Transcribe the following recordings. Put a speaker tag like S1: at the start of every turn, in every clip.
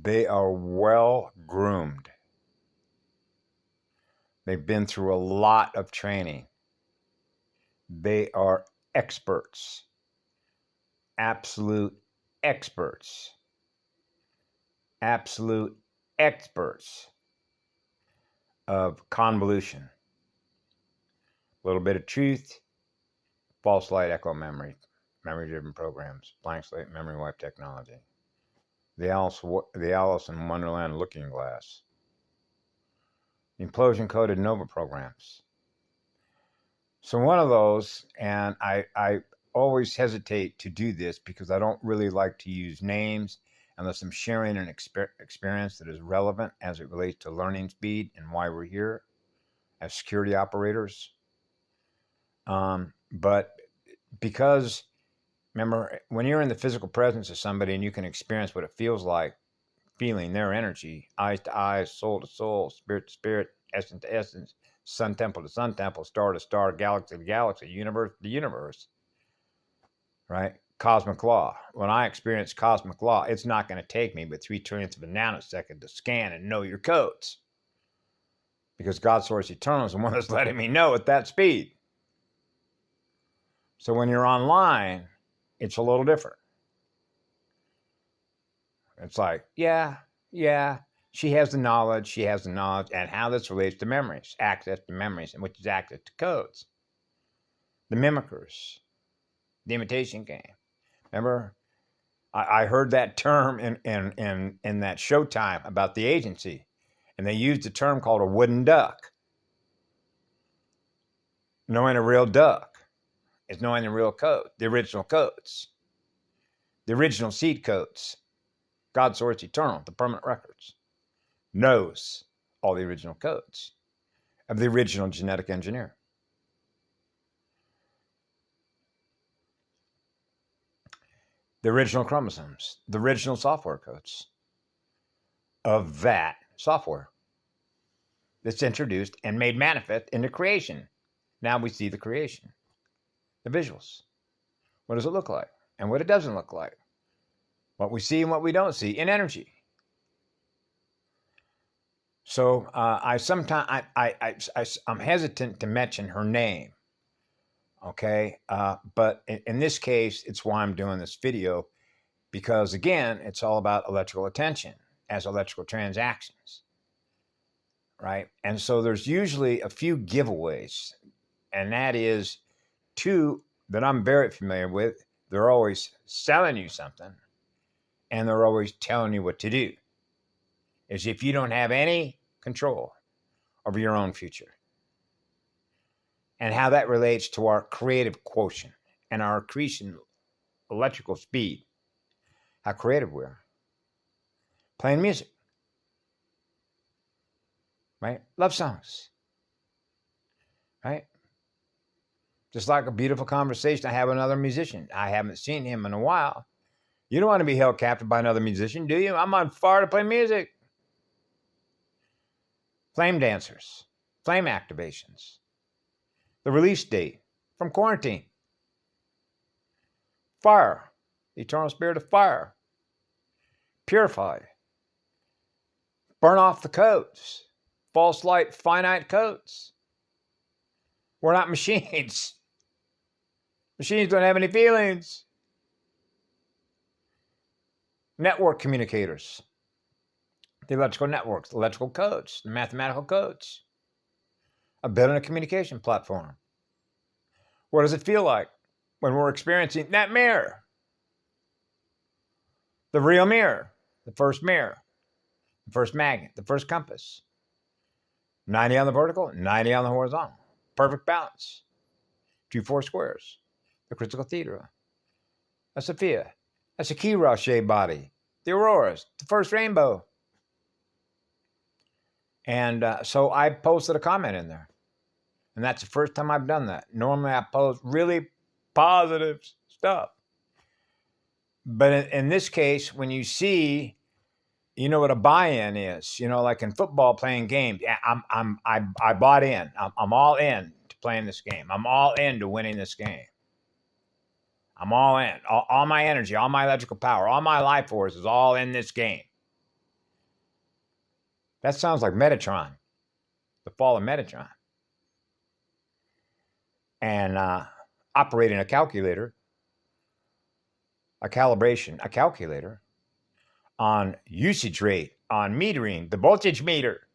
S1: They are well groomed. They've been through a lot of training. They are experts, absolute experts, absolute experts of convolution. A little bit of truth, false light echo memory, memory-driven programs, blank slate memory wipe technology, the Alice in Wonderland looking glass, implosion-coded NOVA programs. So one of those, and I always hesitate to do this because I don't really like to use names unless I'm sharing an experience that is relevant as it relates to learning speed and why we're here as security operators. But because, remember, when you're in the physical presence of somebody and you can experience what it feels like, feeling their energy, eyes to eyes, soul to soul, spirit to spirit, essence to essence, sun temple to sun temple, star to star, galaxy to galaxy, universe to universe, right? Cosmic law. When I experience cosmic law, it's not going to take me but 3/20 of a nanosecond to scan and know your codes. Because God Source Eternal is the one that's letting me know at that speed. So when you're online, it's a little different. It's like, yeah, she has the knowledge, and how this relates to memories, access to memories, and which is access to codes. The mimickers, the imitation game. Remember, I heard that term in that Showtime about the agency, and they used a term called a wooden duck. Knowing a real duck is knowing the real code, the original codes, the original seed codes. God Source Eternal, the permanent records, knows all the original codes of the original genetic engineer. The original chromosomes, the original software codes of that software that's introduced and made manifest into creation. Now we see the creation, the visuals. What does it look like and what it doesn't look like? What we see and what we don't see in energy. So I'm hesitant to mention her name, okay? But in this case, it's why I'm doing this video, because again, it's all about electrical attention as electrical transactions, right? And so there's usually a few giveaways, and that is two that I'm very familiar with. They're always selling you something, and they're always telling you what to do. Is if you don't have any control over your own future. And how that relates to our creative quotient and our accretion electrical speed. How creative we are. Playing music. Right? Love songs. Right? Just like a beautiful conversation I have with another musician. I haven't seen him in a while. You don't want to be held captive by another musician, do you? I'm on fire to play music. Flame dancers, flame activations, the release date from quarantine, fire, the eternal spirit of fire, purify, burn off the codes, false light, finite codes. We're not machines. Machines don't have any feelings. Network communicators. The electrical networks, electrical codes, the mathematical codes. Building a communication platform. What does it feel like when we're experiencing that mirror? The real mirror, the first magnet, the first compass. 90 on the vertical, 90 on the horizontal. Perfect balance. 2 4 squares. The Krystal Cathedral. A Sophia. A Sakira shaped body. The Auroras, the first rainbow. And so I posted a comment in there. And that's the first time I've done that. Normally I post really positive stuff. But in this case, when you see, you know what a buy-in is. You know, like in football playing games. I bought in. I'm all in to playing this game. I'm all in to winning this game. I'm all in. All my energy, all my electrical power, all my life force is all in this game. That sounds like Metatron, the fall of Metatron. And operating a calculator, a calculator on usage rate, on metering, the voltage meter.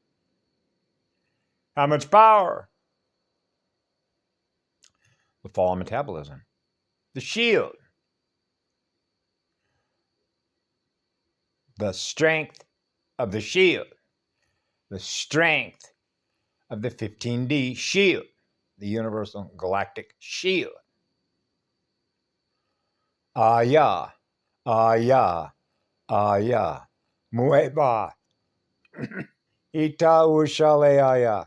S1: How much power? The fall of metabolism. The shield. The strength of the shield. The strength of the 15D shield. The Universal Galactic Shield. Aya. Aya. Aya. Mueva. Ita ushaleaya.